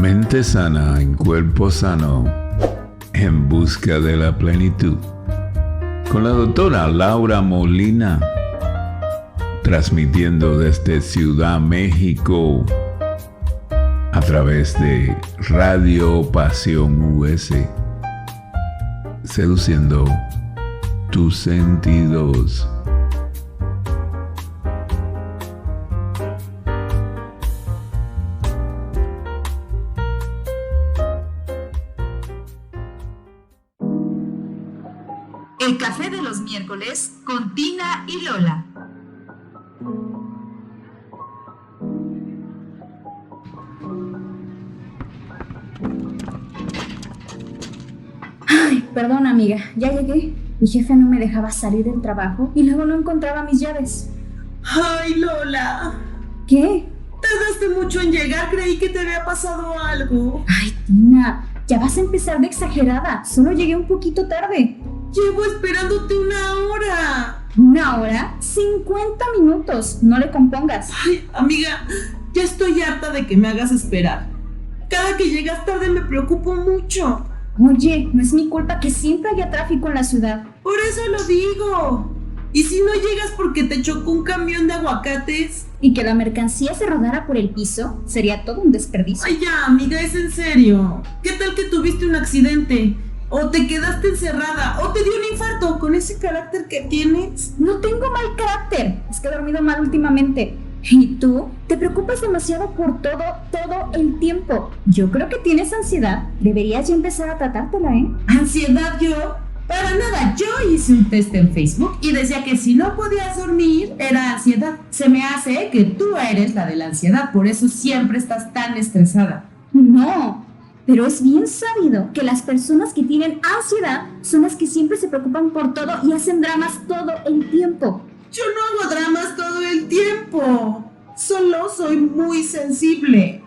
Mente sana en cuerpo sano, en busca de la plenitud. Con la doctora Laura Molina, transmitiendo desde Ciudad México a través de Radio Pasión US, seduciendo tus sentidos. El café de los miércoles con Tina y Lola. Ay, perdón amiga, ya llegué. Mi jefe no me dejaba salir del trabajo y luego no encontraba mis llaves. ¡Ay, Lola! ¿Qué? Tardaste mucho en llegar, creí que te había pasado algo. Ay, Tina, ya vas a empezar de exagerada. Solo llegué un poquito tarde. Llevo esperándote una hora. ¿Una hora? 50 minutos. No le compongas. Ay, amiga, ya estoy harta de que me hagas esperar. Cada que llegas tarde me preocupo mucho. Oye, no es mi culpa que siempre haya tráfico en la ciudad. Por eso lo digo. ¿Y si no llegas porque te chocó un camión de aguacates? Y que la mercancía se rodara por el piso, sería todo un desperdicio. Ay, ya, amiga, es en serio. ¿Qué tal que tuviste un accidente? ¿O te quedaste encerrada? ¿O te dio un infarto con ese carácter que tienes? No tengo mal carácter, es que he dormido mal últimamente. ¿Y tú? Te preocupas demasiado por todo el tiempo. Yo creo que tienes ansiedad. Deberías ya empezar a tratártela, ¿eh? ¿Ansiedad yo? Para nada, yo hice un test en Facebook y decía que si no podías dormir era ansiedad. Se me hace que tú eres la de la ansiedad, por eso siempre estás tan estresada. No, pero es bien sabido que las personas que tienen ansiedad son las que siempre se preocupan por todo y hacen dramas todo el tiempo. Yo no hago dramas todo el tiempo, solo soy muy sensible.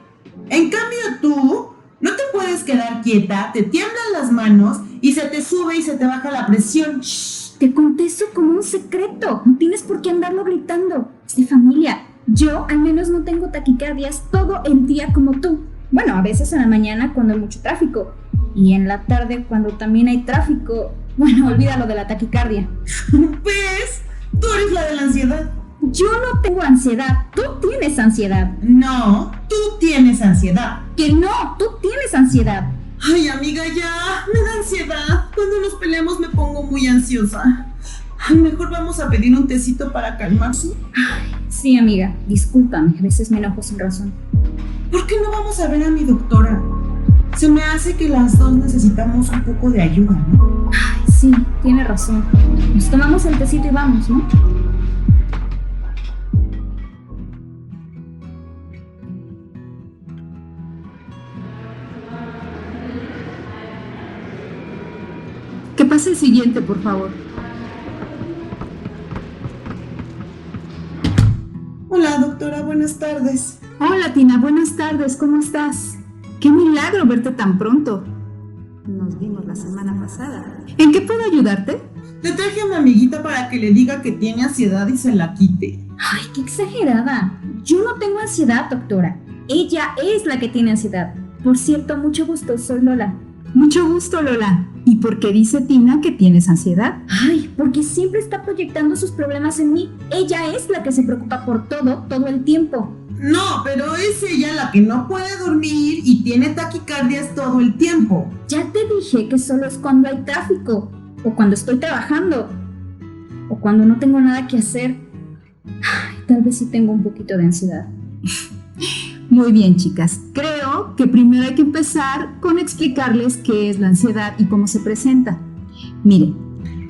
En cambio tú no te puedes quedar quieta, te tiemblan las manos y se te sube y se te baja la presión. Shh, te conté eso como un secreto, no tienes por qué andarlo gritando. Es de familia, yo al menos no tengo taquicardias todo el día como tú. Bueno, a veces en la mañana cuando hay mucho tráfico y en la tarde cuando también hay tráfico. Bueno, olvídalo de la taquicardia. ¿Ves? Tú eres la de la ansiedad. Yo no tengo ansiedad, tú tienes ansiedad. No, tú tienes ansiedad. Que no, tú tienes ansiedad. Ay, amiga, ya, me da ansiedad. Cuando nos peleamos me pongo muy ansiosa. Ay, mejor vamos a pedir un tecito para calmarse. Ay, sí, amiga, discúlpame, a veces me enojo sin razón. ¿Por qué no vamos a ver a mi doctora? Se me hace que las dos necesitamos un poco de ayuda, ¿no? Ay, sí, tiene razón. Nos tomamos el tecito y vamos, ¿no? Que pase el siguiente, por favor. Hola, doctora, buenas tardes. Hola, Tina, buenas tardes, ¿cómo estás? ¡Qué milagro verte tan pronto! Nos vimos la semana pasada. ¿En qué puedo ayudarte? Le traje a mi amiguita para que le diga que tiene ansiedad y se la quite. Ay, qué exagerada. Yo no tengo ansiedad, doctora. Ella es la que tiene ansiedad. Por cierto, mucho gusto, soy Lola. Mucho gusto, Lola. ¿Y por qué dice Tina que tienes ansiedad? Ay, porque siempre está proyectando sus problemas en mí. Ella es la que se preocupa por todo el tiempo. No, pero es ella la que no puede dormir y tiene taquicardias todo el tiempo. Ya te dije que solo es cuando hay tráfico, o cuando estoy trabajando, o cuando no tengo nada que hacer. Ay, tal vez sí tengo un poquito de ansiedad. Muy bien, chicas. Creo que primero hay que empezar con explicarles qué es la ansiedad y cómo se presenta. Miren,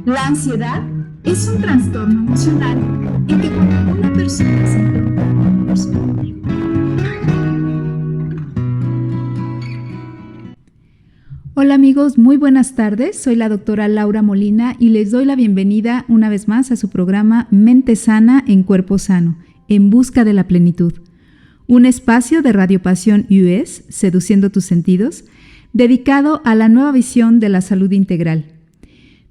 la ansiedad es un trastorno emocional en que cuando una persona se preocupa por una persona. Hola amigos, muy buenas tardes. Soy la doctora Laura Molina y les doy la bienvenida una vez más a su programa Mente Sana en Cuerpo Sano, en busca de la plenitud. Un espacio de Radio Pasión US, Seduciendo tus sentidos, dedicado a la nueva visión de la salud integral.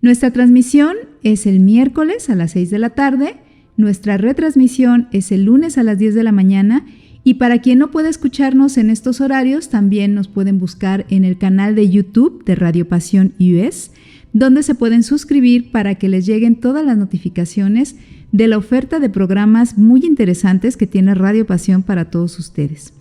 Nuestra transmisión es el miércoles a las 6 de la tarde, nuestra retransmisión es el lunes a las 10 de la mañana Y para quien no puede escucharnos en estos horarios, también nos pueden buscar en el canal de YouTube de Radio Pasión US, donde se pueden suscribir para que les lleguen todas las notificaciones de la oferta de programas muy interesantes que tiene Radio Pasión para todos ustedes.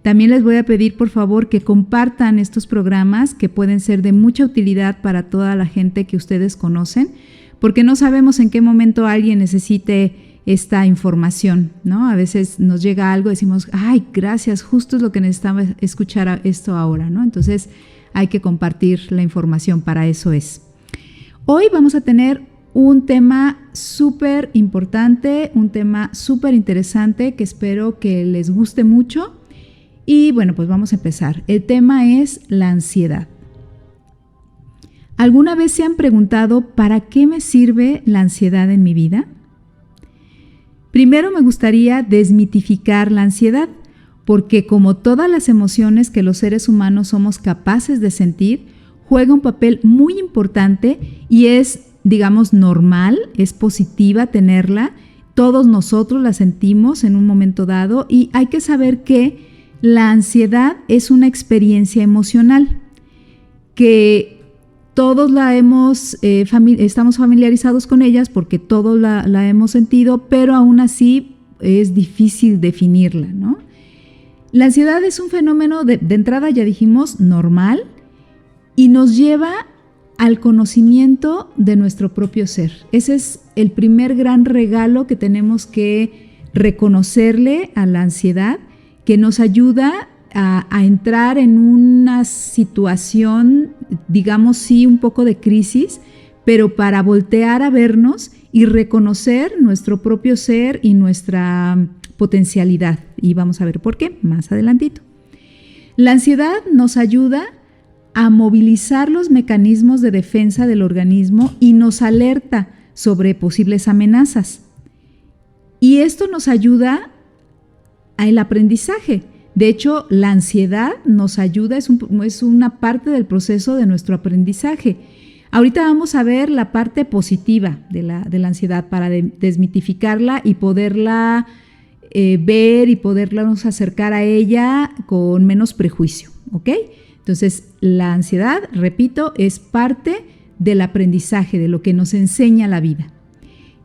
También les voy a pedir por favor que compartan estos programas que pueden ser de mucha utilidad para toda la gente que ustedes conocen, porque no sabemos en qué momento alguien necesite esta información, ¿no? A veces nos llega algo y decimos, ay, gracias, justo es lo que necesitaba escuchar esto ahora, ¿no? Entonces hay que compartir la información, para eso es. Hoy vamos a tener un tema súper importante, un tema súper interesante que espero que les guste mucho. Y bueno, pues vamos a empezar. El tema es la ansiedad. ¿Alguna vez se han preguntado para qué me sirve la ansiedad en mi vida? Primero me gustaría desmitificar la ansiedad, porque como todas las emociones que los seres humanos somos capaces de sentir, juega un papel muy importante y es, digamos, normal, es positiva tenerla. Todos nosotros la sentimos en un momento dado y hay que saber que la ansiedad es una experiencia emocional que todos estamos familiarizados con ellas porque todos la hemos sentido, pero aún así es difícil definirla, ¿no? La ansiedad es un fenómeno de entrada, ya dijimos, normal y nos lleva al conocimiento de nuestro propio ser. Ese es el primer gran regalo que tenemos que reconocerle a la ansiedad, que nos ayuda a entrar en una situación, digamos sí, un poco de crisis, pero para voltear a vernos y reconocer nuestro propio ser y nuestra potencialidad. Y vamos a ver por qué más adelantito. La ansiedad nos ayuda a movilizar los mecanismos de defensa del organismo y nos alerta sobre posibles amenazas. Y esto nos ayuda al aprendizaje. De hecho, la ansiedad nos ayuda, es una parte del proceso de nuestro aprendizaje. Ahorita vamos a ver la parte positiva de la ansiedad para desmitificarla y poderla ver y podernos acercar a ella con menos prejuicio, ¿ok? Entonces, la ansiedad, repito, es parte del aprendizaje, de lo que nos enseña la vida.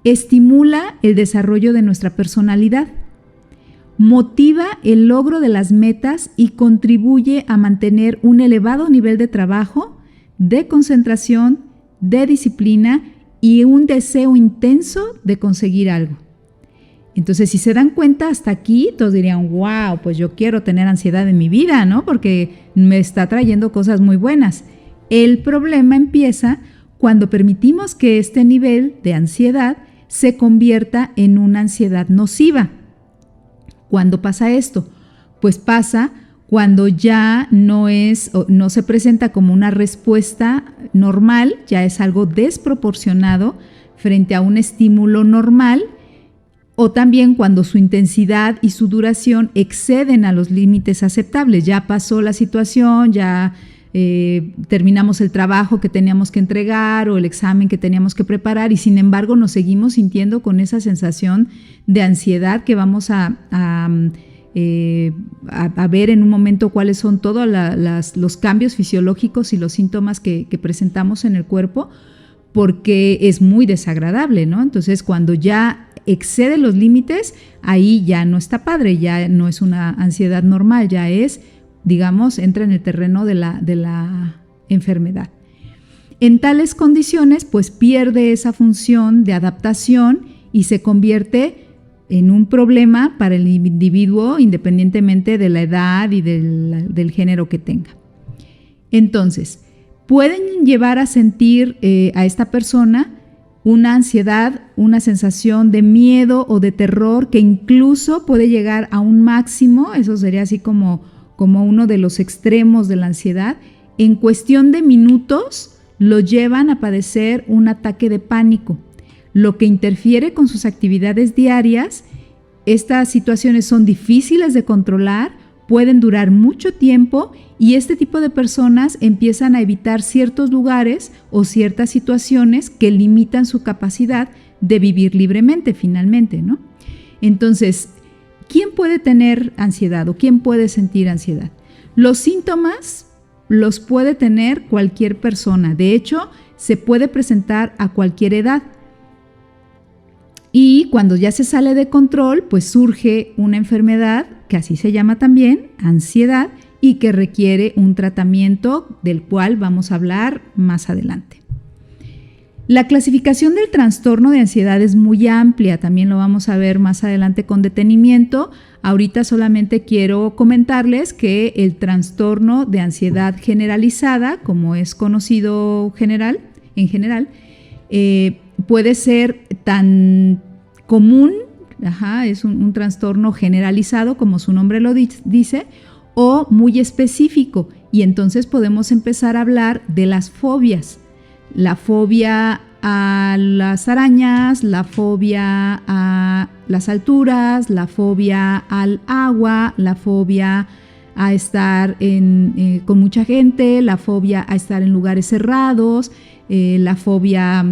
Estimula el desarrollo de nuestra personalidad. Motiva el logro de las metas y contribuye a mantener un elevado nivel de trabajo, de concentración, de disciplina y un deseo intenso de conseguir algo. Entonces, si se dan cuenta hasta aquí, todos dirían, wow, pues yo quiero tener ansiedad en mi vida, ¿no? Porque me está trayendo cosas muy buenas. El problema empieza cuando permitimos que este nivel de ansiedad se convierta en una ansiedad nociva. ¿Cuándo pasa esto? Pues pasa cuando ya no se presenta como una respuesta normal, ya es algo desproporcionado frente a un estímulo normal, o también cuando su intensidad y su duración exceden a los límites aceptables. Ya pasó la situación, ya terminamos el trabajo que teníamos que entregar o el examen que teníamos que preparar y sin embargo nos seguimos sintiendo con esa sensación de ansiedad que vamos a ver en un momento cuáles son todos los cambios fisiológicos y los síntomas que presentamos en el cuerpo, porque es muy desagradable, ¿no? Entonces, cuando ya excede los límites, ahí ya no está padre, ya no es una ansiedad normal, ya es, digamos, entra en el terreno de la enfermedad. En tales condiciones, pues pierde esa función de adaptación y se convierte en un problema para el individuo independientemente de la edad y del género que tenga. Entonces, pueden llevar a sentir a esta persona una ansiedad, una sensación de miedo o de terror que incluso puede llegar a un máximo, eso sería así como uno de los extremos de la ansiedad. En cuestión de minutos lo llevan a padecer un ataque de pánico, lo que interfiere con sus actividades diarias. Estas situaciones son difíciles de controlar, pueden durar mucho tiempo y este tipo de personas empiezan a evitar ciertos lugares o ciertas situaciones que limitan su capacidad de vivir libremente finalmente, ¿no? Entonces, ¿quién puede tener ansiedad o quién puede sentir ansiedad? Los síntomas los puede tener cualquier persona. De hecho, se puede presentar a cualquier edad. Y cuando ya se sale de control, pues surge una enfermedad que así se llama también, ansiedad, y que requiere un tratamiento del cual vamos a hablar más adelante. La clasificación del trastorno de ansiedad es muy amplia, también lo vamos a ver más adelante con detenimiento. Ahorita solamente quiero comentarles que el trastorno de ansiedad generalizada, como es conocido en general, puede ser tan común, es un trastorno generalizado, como su nombre lo dice, o muy específico. Y entonces podemos empezar a hablar de las fobias. La fobia a las arañas, la fobia a las alturas, la fobia al agua, la fobia a estar con mucha gente, la fobia a estar en lugares cerrados, la fobia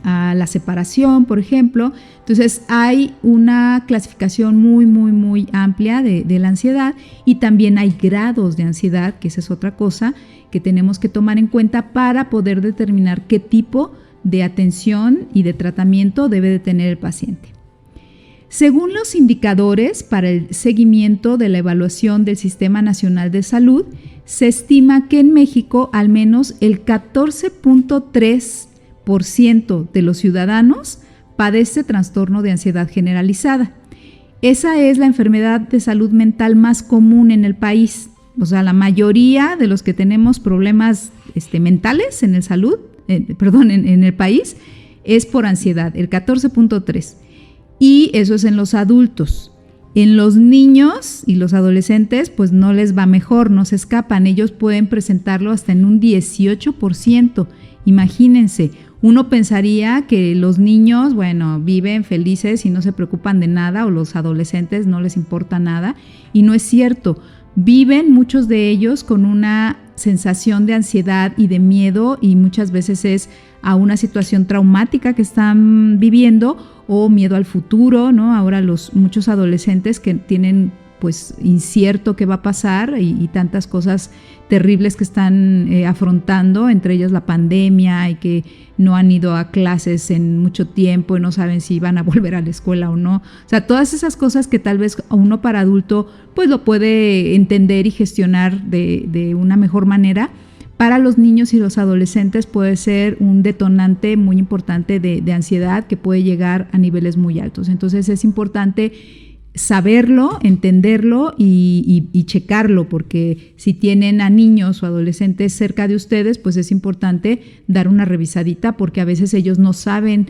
a la separación, por ejemplo. Entonces hay una clasificación muy, muy, muy amplia de la ansiedad, y también hay grados de ansiedad, que esa es otra cosa que tenemos que tomar en cuenta para poder determinar qué tipo de atención y de tratamiento debe de tener el paciente. Según los indicadores para el seguimiento de la evaluación del Sistema Nacional de Salud, se estima que en México al menos el 14.3% de los ciudadanos padece trastorno de ansiedad generalizada. Esa es la enfermedad de salud mental más común en el país. O sea, la mayoría de los que tenemos problemas mentales en el en el país es por ansiedad, el 14.3%. Y eso es en los adultos. En los niños y los adolescentes, pues no les va mejor, no se escapan. Ellos pueden presentarlo hasta en un 18%. Imagínense, uno pensaría que los niños, viven felices y no se preocupan de nada, o los adolescentes no les importa nada, y no es cierto. Viven muchos de ellos con una sensación de ansiedad y de miedo, y muchas veces es a una situación traumática que están viviendo, o miedo al futuro, ¿no? Ahora muchos adolescentes que tienen pues incierto qué va a pasar, y tantas cosas terribles que están afrontando, entre ellas la pandemia, y que no han ido a clases en mucho tiempo y no saben si van a volver a la escuela o no. O sea, todas esas cosas que tal vez a uno para adulto pues lo puede entender y gestionar de una mejor manera. Para los niños y los adolescentes puede ser un detonante muy importante de ansiedad, que puede llegar a niveles muy altos. Entonces es importante saberlo, entenderlo y checarlo, porque si tienen a niños o adolescentes cerca de ustedes, pues es importante dar una revisadita, porque a veces ellos no saben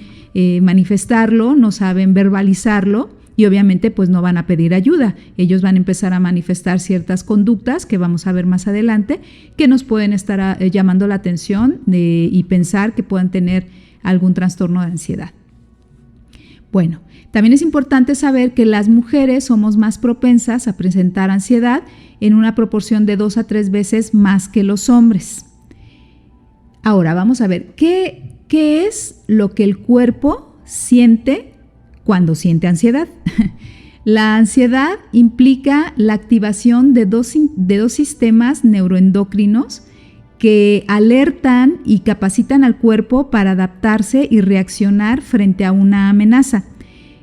manifestarlo, no saben verbalizarlo, y obviamente pues no van a pedir ayuda. Ellos van a empezar a manifestar ciertas conductas que vamos a ver más adelante, que nos pueden estar llamando la atención y pensar que puedan tener algún trastorno de ansiedad. Bueno, también es importante saber que las mujeres somos más propensas a presentar ansiedad en una proporción de 2 a 3 veces más que los hombres. Ahora vamos a ver qué es lo que el cuerpo siente cuando siente ansiedad. La ansiedad implica la activación de dos sistemas neuroendocrinos que alertan y capacitan al cuerpo para adaptarse y reaccionar frente a una amenaza.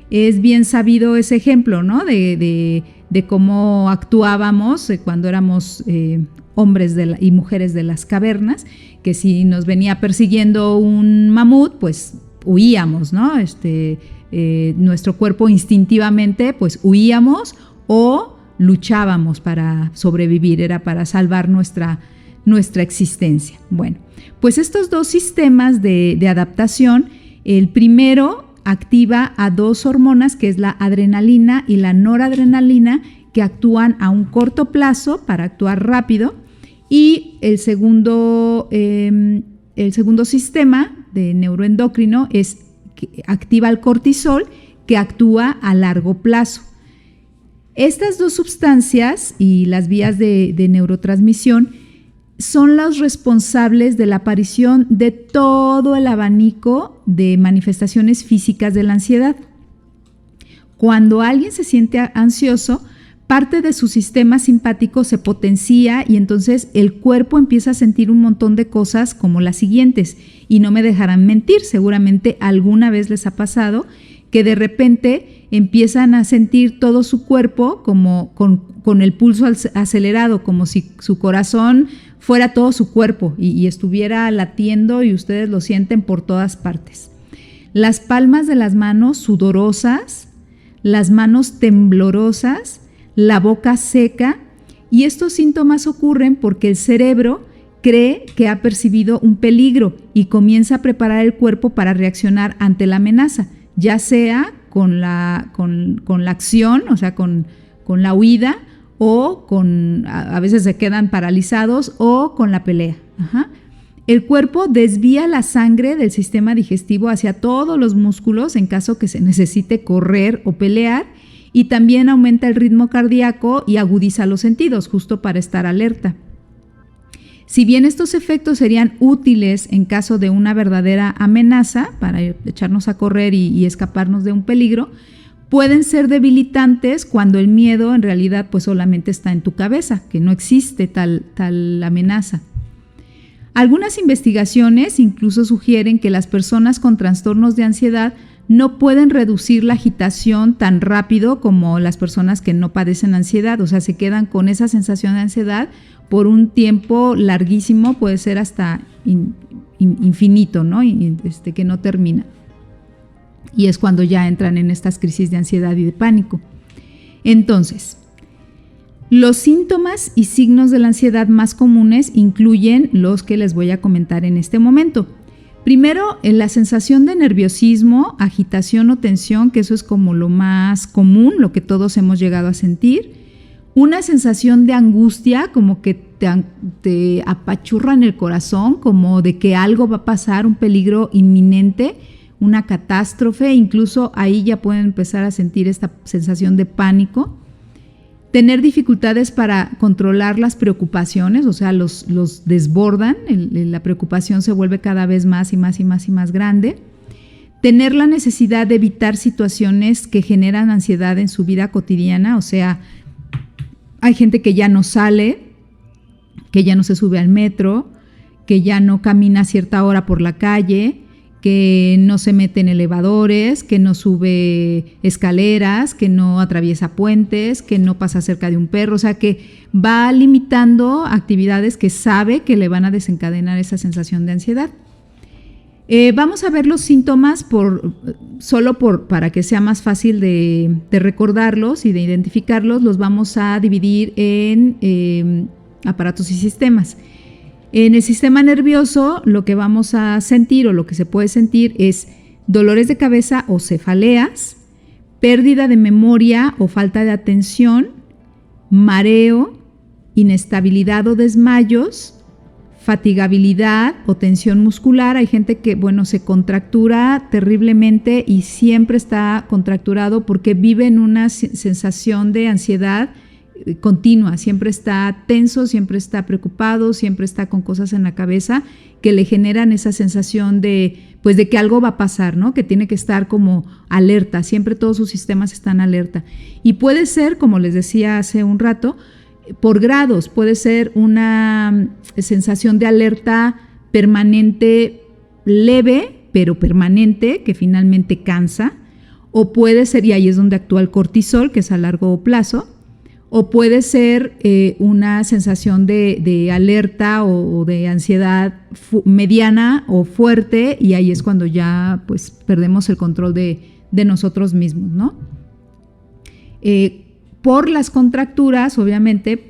Es bien sabido ese ejemplo, ¿no? de cómo actuábamos cuando éramos hombres y mujeres de las cavernas, que si nos venía persiguiendo un mamut, pues huíamos, ¿no? Nuestro cuerpo instintivamente pues huíamos o luchábamos para sobrevivir, era para salvar nuestra existencia. Bueno, pues estos dos sistemas de adaptación, el primero activa a 2 hormonas, que es la adrenalina y la noradrenalina, que actúan a un corto plazo para actuar rápido, y el segundo sistema de neuroendocrino activa el cortisol, que actúa a largo plazo. Estas 2 sustancias y las vías de neurotransmisión son los responsables de la aparición de todo el abanico de manifestaciones físicas de la ansiedad. Cuando alguien se siente ansioso, parte de su sistema simpático se potencia y entonces el cuerpo empieza a sentir un montón de cosas como las siguientes. Y no me dejarán mentir, seguramente alguna vez les ha pasado que de repente empiezan a sentir todo su cuerpo como con el pulso acelerado, como si su corazón fuera todo su cuerpo y estuviera latiendo y ustedes lo sienten por todas partes. Las palmas de las manos sudorosas, las manos temblorosas, la boca seca, y estos síntomas ocurren porque el cerebro cree que ha percibido un peligro y comienza a preparar el cuerpo para reaccionar ante la amenaza, ya sea con la acción, o sea, con la huida, o a veces se quedan paralizados, o con la pelea. El cuerpo desvía la sangre del sistema digestivo hacia todos los músculos en caso que se necesite correr o pelear, y también aumenta el ritmo cardíaco y agudiza los sentidos, justo para estar alerta. Si bien estos efectos serían útiles en caso de una verdadera amenaza, para echarnos a correr y escaparnos de un peligro, pueden ser debilitantes cuando el miedo en realidad pues solamente está en tu cabeza, que no existe tal amenaza. Algunas investigaciones incluso sugieren que las personas con trastornos de ansiedad no pueden reducir la agitación tan rápido como las personas que no padecen ansiedad, o sea, se quedan con esa sensación de ansiedad por un tiempo larguísimo, puede ser hasta infinito, ¿no? Que no termina. Y es cuando ya entran en estas crisis de ansiedad y de pánico. Entonces, los síntomas y signos de la ansiedad más comunes incluyen los que les voy a comentar en este momento. Primero, la sensación de nerviosismo, agitación o tensión, que eso es como lo más común, lo que todos hemos llegado a sentir. Una sensación de angustia, como que te apachurra en el corazón, como de que algo va a pasar, un peligro inminente, una catástrofe, incluso ahí ya pueden empezar a sentir esta sensación de pánico. Tener dificultades para controlar las preocupaciones, o sea, los desbordan, la preocupación se vuelve cada vez más y más y más y más grande. Tener la necesidad de evitar situaciones que generan ansiedad en su vida cotidiana, o sea, hay gente que ya no sale, que ya no se sube al metro, que ya no camina a cierta hora por la calle, que no se mete en elevadores, que no sube escaleras, que no atraviesa puentes, que no pasa cerca de un perro, o sea que va limitando actividades que sabe que le van a desencadenar esa sensación de ansiedad. Vamos a ver los síntomas para que sea más fácil de recordarlos y de identificarlos, los vamos a dividir en aparatos y sistemas. En el sistema nervioso, lo que vamos a sentir o lo que se puede sentir es dolores de cabeza o cefaleas, pérdida de memoria o falta de atención, mareo, inestabilidad o desmayos, fatigabilidad o tensión muscular. Hay gente que, se contractura terriblemente y siempre está contracturado porque vive en una sensación de ansiedad continua, siempre está tenso, siempre está preocupado, siempre está con cosas en la cabeza que le generan esa sensación de que algo va a pasar, ¿no? Que tiene que estar como alerta, siempre todos sus sistemas están alerta. Y puede ser, como les decía hace un rato, por grados, puede ser una sensación de alerta permanente, leve, pero permanente, que finalmente cansa, o puede ser, y ahí es donde actúa el cortisol, que es a largo plazo, o puede ser una sensación de alerta o de ansiedad mediana o fuerte, y ahí es cuando ya perdemos el control de nosotros mismos, ¿no? Por las contracturas, obviamente,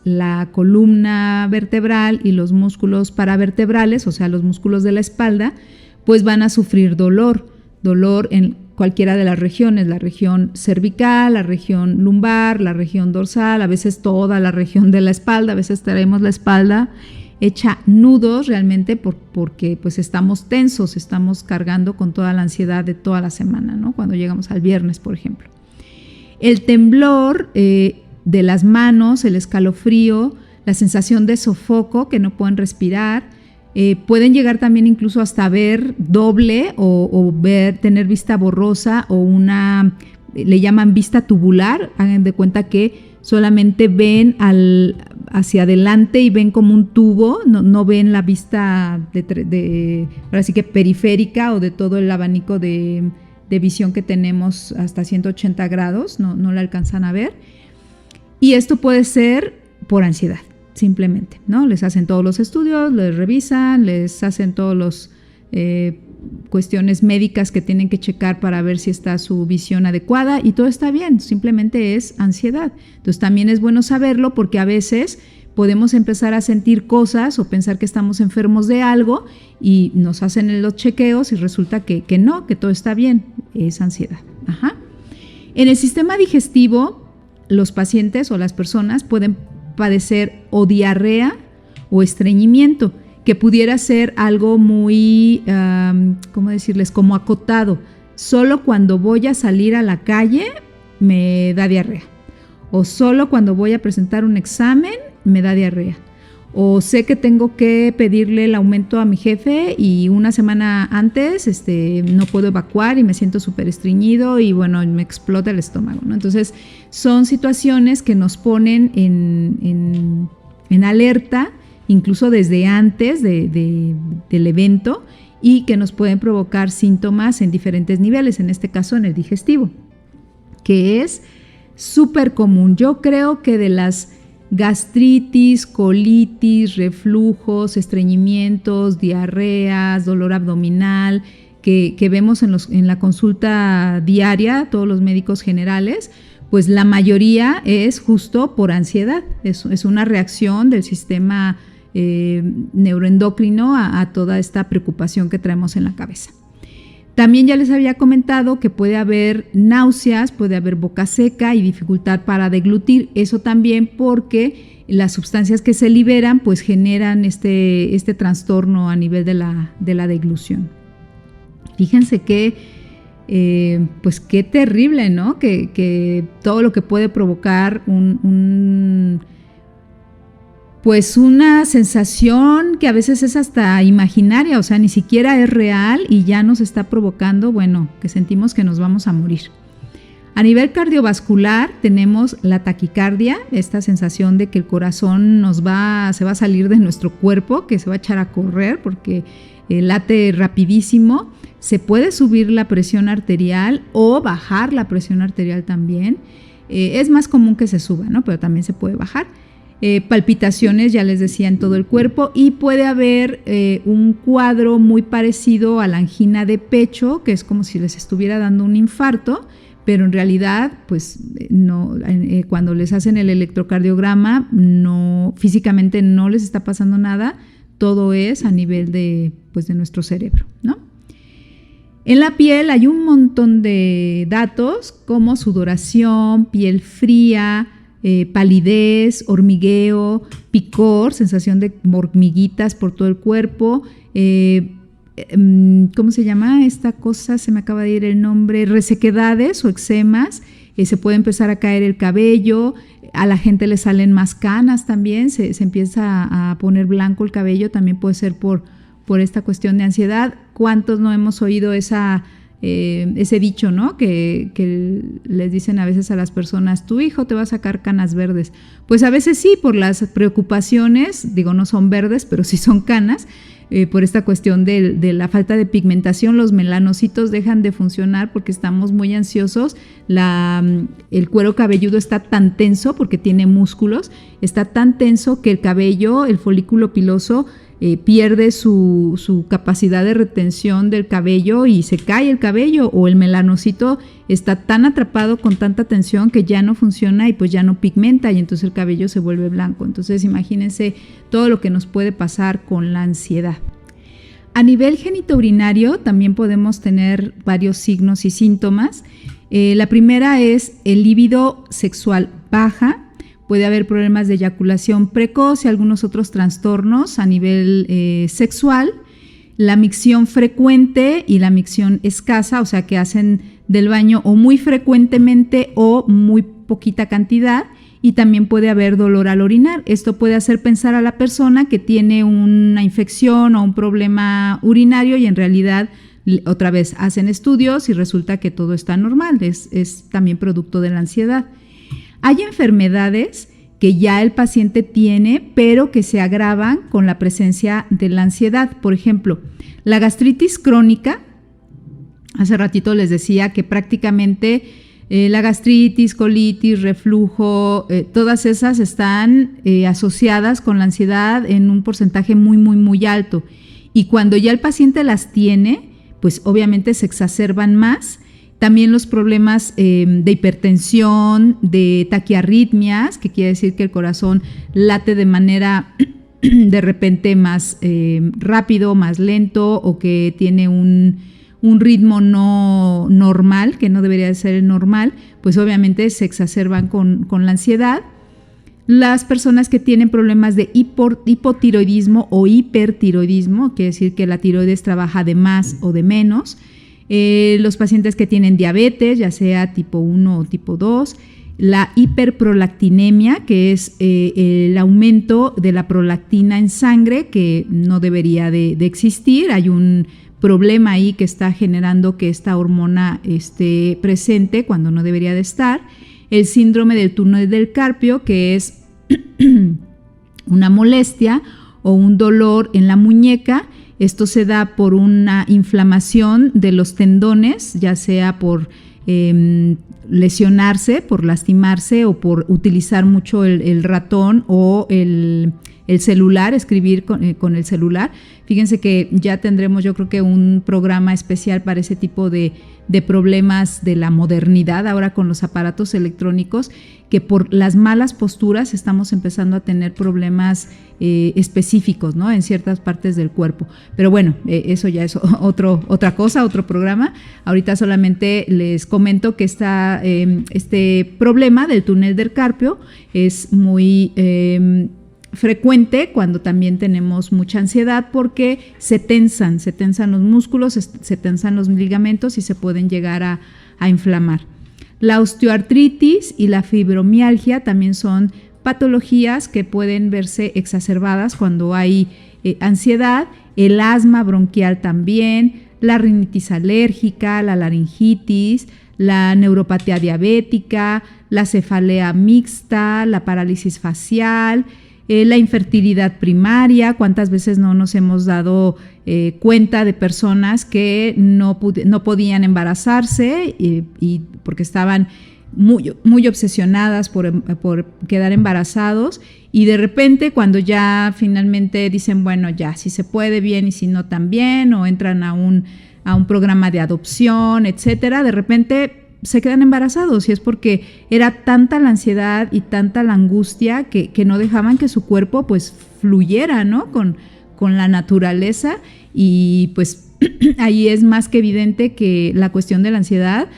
la columna vertebral y los músculos paravertebrales, o sea, los músculos de la espalda, van a sufrir dolor en cualquiera de las regiones, la región cervical, la región lumbar, la región dorsal, a veces toda la región de la espalda, a veces traemos la espalda hecha nudos realmente porque estamos tensos, estamos cargando con toda la ansiedad de toda la semana, ¿no? Cuando llegamos al viernes, por ejemplo. El temblor de las manos, el escalofrío, la sensación de sofoco, que no pueden respirar, pueden llegar también incluso hasta ver doble o tener vista borrosa o una le llaman vista tubular. Hagan de cuenta que solamente ven hacia adelante y ven como un tubo, no ven la vista ahora sí que periférica o de todo el abanico de visión que tenemos hasta 180 grados, no la alcanzan a ver. Y esto puede ser por ansiedad, simplemente, ¿no? Les hacen todos los estudios, les revisan, les hacen todos los cuestiones médicas que tienen que checar para ver si está su visión adecuada y todo está bien, simplemente es ansiedad. Entonces también es bueno saberlo porque a veces podemos empezar a sentir cosas o pensar que estamos enfermos de algo y nos hacen los chequeos y resulta que no, que todo está bien, es ansiedad. Ajá. En el sistema digestivo, los pacientes o las personas pueden padecer o diarrea o estreñimiento, que pudiera ser algo muy, ¿cómo decirles?, como acotado. Solo cuando voy a salir a la calle me da diarrea. O solo cuando voy a presentar un examen me da diarrea. O sé que tengo que pedirle el aumento a mi jefe y una semana antes no puedo evacuar y me siento súper estreñido y bueno, me explota el estómago, ¿no? Entonces son situaciones que nos ponen en alerta, incluso desde antes del evento, y que nos pueden provocar síntomas en diferentes niveles, en este caso en el digestivo, que es súper común. Yo creo que de las gastritis, colitis, reflujos, estreñimientos, diarreas, dolor abdominal, que vemos en la consulta diaria, todos los médicos generales, pues la mayoría es justo por ansiedad, es una reacción del sistema neuroendocrino a toda esta preocupación que traemos en la cabeza. También ya les había comentado que puede haber náuseas, puede haber boca seca y dificultad para deglutir. Eso también porque las sustancias que se liberan pues generan este trastorno a nivel de la deglución. Fíjense que pues qué terrible, ¿no? Que todo lo que puede provocar pues una sensación que a veces es hasta imaginaria, o sea, ni siquiera es real y ya nos está provocando, bueno, que sentimos que nos vamos a morir. A nivel cardiovascular tenemos la taquicardia, esta sensación de que el corazón se va a salir de nuestro cuerpo, que se va a echar a correr porque late rapidísimo. Se puede subir la presión arterial o bajar la presión arterial también. Es más común que se suba, ¿no? Pero también se puede bajar. Palpitaciones, ya les decía, en todo el cuerpo, y puede haber un cuadro muy parecido a la angina de pecho, que es como si les estuviera dando un infarto, pero en realidad, pues no, cuando les hacen el electrocardiograma, no, físicamente no les está pasando nada, todo es a nivel de nuestro cerebro, ¿no? En la piel hay un montón de datos como sudoración, piel fría, palidez, hormigueo, picor, sensación de hormiguitas por todo el cuerpo, ¿cómo se llama esta cosa? Se me acaba de ir el nombre, resequedades o eczemas, se puede empezar a caer el cabello, a la gente le salen más canas también, se empieza a poner blanco el cabello, también puede ser por esta cuestión de ansiedad. ¿Cuántos no hemos oído ese dicho, ¿no? Que les dicen a veces a las personas, tu hijo te va a sacar canas verdes? Pues a veces sí, por las preocupaciones, digo, no son verdes, pero sí son canas, por esta cuestión de la falta de pigmentación. Los melanocitos dejan de funcionar porque estamos muy ansiosos, el cuero cabelludo está tan tenso porque tiene músculos, está tan tenso que el cabello, el folículo piloso, pierde su capacidad de retención del cabello y se cae el cabello, o el melanocito está tan atrapado con tanta tensión que ya no funciona y pues ya no pigmenta y entonces el cabello se vuelve blanco. Entonces imagínense todo lo que nos puede pasar con la ansiedad. A nivel genitourinario también podemos tener varios signos y síntomas. La primera es el líbido sexual baja. Puede haber problemas de eyaculación precoz y algunos otros trastornos a nivel sexual. La micción frecuente y la micción escasa, o sea que hacen del baño o muy frecuentemente o muy poquita cantidad, y también puede haber dolor al orinar. Esto puede hacer pensar a la persona que tiene una infección o un problema urinario y en realidad otra vez hacen estudios y resulta que todo está normal, es también producto de la ansiedad. Hay enfermedades que ya el paciente tiene, pero que se agravan con la presencia de la ansiedad. Por ejemplo, la gastritis crónica, hace ratito les decía que prácticamente la gastritis, colitis, reflujo, todas esas están asociadas con la ansiedad en un porcentaje muy, muy, muy alto. Y cuando ya el paciente las tiene, pues obviamente se exacerban más. También los problemas de hipertensión, de taquiarritmias, que quiere decir que el corazón late de manera de repente más rápido, más lento, o que tiene un ritmo no normal, que no debería de ser el normal, pues obviamente se exacerban con la ansiedad. Las personas que tienen problemas de hipotiroidismo o hipertiroidismo, quiere decir que la tiroides trabaja de más o de menos. Los pacientes que tienen diabetes, ya sea tipo 1 o tipo 2, la hiperprolactinemia, que es el aumento de la prolactina en sangre, que no debería de existir. Hay un problema ahí que está generando que esta hormona esté presente cuando no debería de estar. El síndrome del túnel del carpio, que es una molestia o un dolor en la muñeca. Esto se da por una inflamación de los tendones, ya sea por lesionarse, por lastimarse o por utilizar mucho el ratón o el celular, escribir con el celular. Fíjense que ya tendremos, yo creo que un programa especial para ese tipo de problemas de la modernidad, ahora con los aparatos electrónicos, que por las malas posturas estamos empezando a tener problemas específicos, ¿no?, en ciertas partes del cuerpo. Pero bueno, eso ya es otra cosa, otro programa. Ahorita solamente les comento que este problema del túnel del carpio es muy frecuente cuando también tenemos mucha ansiedad, porque se tensan los músculos, se tensan los ligamentos y se pueden llegar a inflamar. La osteoartritis y la fibromialgia también son patologías que pueden verse exacerbadas cuando hay ansiedad. El asma bronquial también, la rinitis alérgica, la laringitis, la neuropatía diabética, la cefalea mixta, la parálisis facial, la infertilidad primaria. ¿Cuántas veces no nos hemos dado cuenta de personas que no podían embarazarse y porque estaban muy obsesionadas por quedar embarazados, y de repente cuando ya finalmente dicen, bueno, ya si se puede bien y si no también, o entran a un programa de adopción, etcétera, de repente se quedan embarazados, y es porque era tanta la ansiedad y tanta la angustia que no dejaban que su cuerpo pues fluyera, ¿no?, con la naturaleza. Y pues ahí es más que evidente que la cuestión de la ansiedad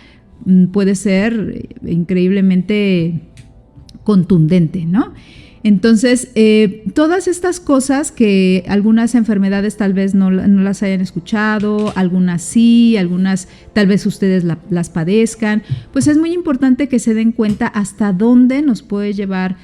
puede ser increíblemente contundente, ¿no? Entonces, todas estas cosas que algunas enfermedades tal vez no las hayan escuchado, algunas sí, algunas tal vez ustedes las padezcan, pues es muy importante que se den cuenta hasta dónde nos puede llevar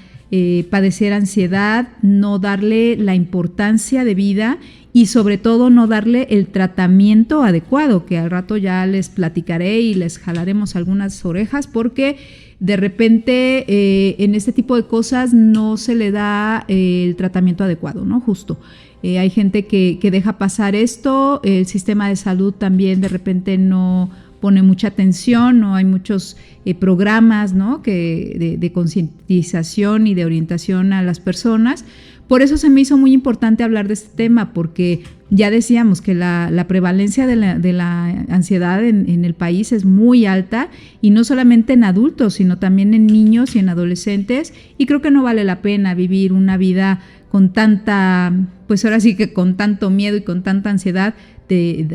padecer ansiedad, no darle la importancia de vida y sobre todo no darle el tratamiento adecuado, que al rato ya les platicaré y les jalaremos algunas orejas, porque de repente en este tipo de cosas no se le da el tratamiento adecuado, ¿no? Justo. Hay gente que deja pasar esto, el sistema de salud también de repente no pone mucha atención, no hay muchos programas, ¿no?, de concientización y de orientación a las personas. Por eso se me hizo muy importante hablar de este tema, porque ya decíamos que la prevalencia de la ansiedad en el país es muy alta, y no solamente en adultos, sino también en niños y en adolescentes, y creo que no vale la pena vivir una vida con tanta, pues ahora sí que con tanto miedo y con tanta ansiedad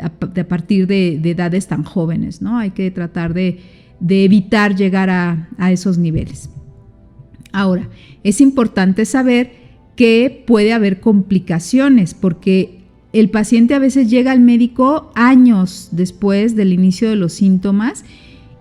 a partir de edades tan jóvenes, ¿no? Hay que tratar de evitar llegar a esos niveles. Ahora, es importante saber que puede haber complicaciones, porque el paciente a veces llega al médico años después del inicio de los síntomas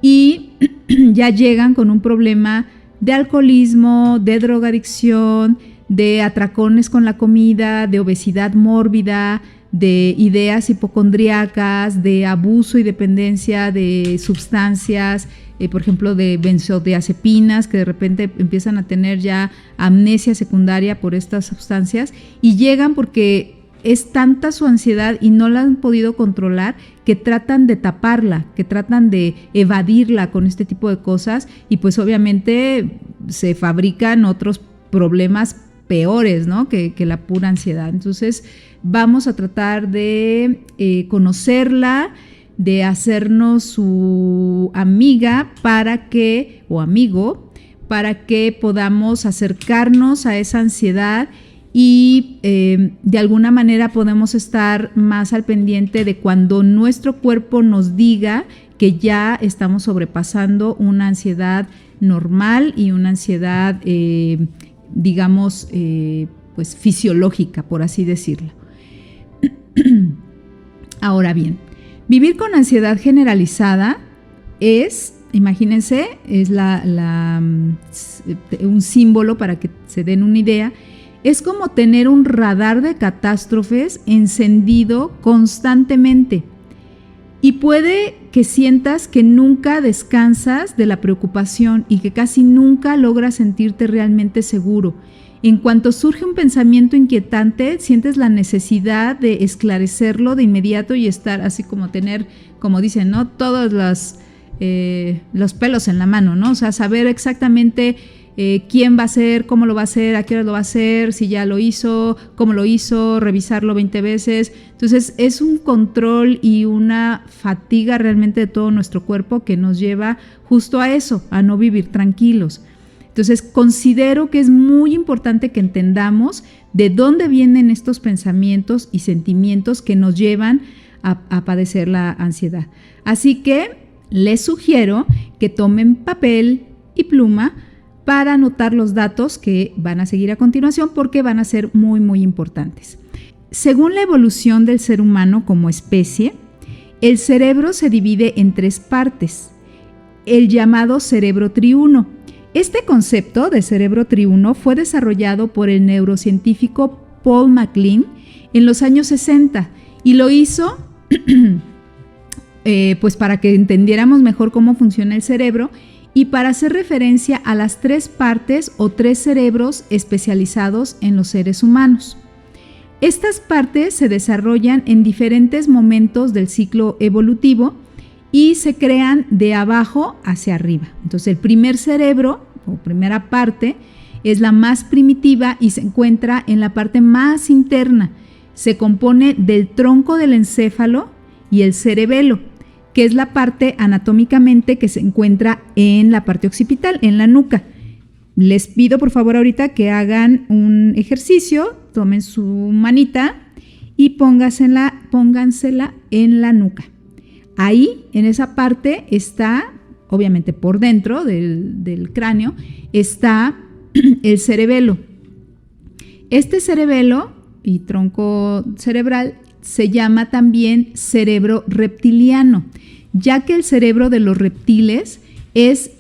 y ya llegan con un problema de alcoholismo, de drogadicción, de atracones con la comida, de obesidad mórbida, de ideas hipocondríacas, de abuso y dependencia de sustancias, por ejemplo, de benzodiazepinas, que de repente empiezan a tener ya amnesia secundaria por estas sustancias y llegan porque es tanta su ansiedad y no la han podido controlar que tratan de taparla, que tratan de evadirla con este tipo de cosas y pues obviamente se fabrican otros problemas peores, ¿no? que la pura ansiedad. Entonces vamos a tratar de conocerla, de hacernos su amiga o amigo para que podamos acercarnos a esa ansiedad y de alguna manera podemos estar más al pendiente de cuando nuestro cuerpo nos diga que ya estamos sobrepasando una ansiedad normal y una ansiedad, digamos, pues fisiológica, por así decirlo. Ahora bien, vivir con ansiedad generalizada es, imagínense, es un símbolo para que se den una idea. Es como tener un radar de catástrofes encendido constantemente y puede que sientas que nunca descansas de la preocupación y que casi nunca logras sentirte realmente seguro. En cuanto surge un pensamiento inquietante, sientes la necesidad de esclarecerlo de inmediato y estar así como tener, como dicen, ¿no? Todos los pelos en la mano, ¿no? O sea, saber exactamente quién va a hacer, cómo lo va a hacer, a qué hora lo va a hacer, si ya lo hizo, cómo lo hizo, revisarlo 20 veces. Entonces es un control y una fatiga realmente de todo nuestro cuerpo que nos lleva justo a eso, a no vivir tranquilos. Entonces considero que es muy importante que entendamos de dónde vienen estos pensamientos y sentimientos que nos llevan a padecer la ansiedad. Así que les sugiero que tomen papel y pluma para anotar los datos que van a seguir a continuación porque van a ser muy, muy importantes. Según la evolución del ser humano como especie, el cerebro se divide en 3 partes, el llamado cerebro triuno. Este concepto de cerebro triuno fue desarrollado por el neurocientífico Paul MacLean en los años 60 y lo hizo pues para que entendiéramos mejor cómo funciona el cerebro y para hacer referencia a las 3 partes o 3 cerebros especializados en los seres humanos. Estas partes se desarrollan en diferentes momentos del ciclo evolutivo y se crean de abajo hacia arriba. Entonces, el primer cerebro o primera parte es la más primitiva y se encuentra en la parte más interna. Se compone del tronco del encéfalo y el cerebelo, que es la parte anatómicamente que se encuentra en la parte occipital, en la nuca. Les pido por favor ahorita que hagan un ejercicio, tomen su manita y póngansela en la nuca. Ahí, en esa parte está, obviamente por dentro del cráneo, está el cerebelo. Este cerebelo y tronco cerebral se llama también cerebro reptiliano, ya que el cerebro de los reptiles es,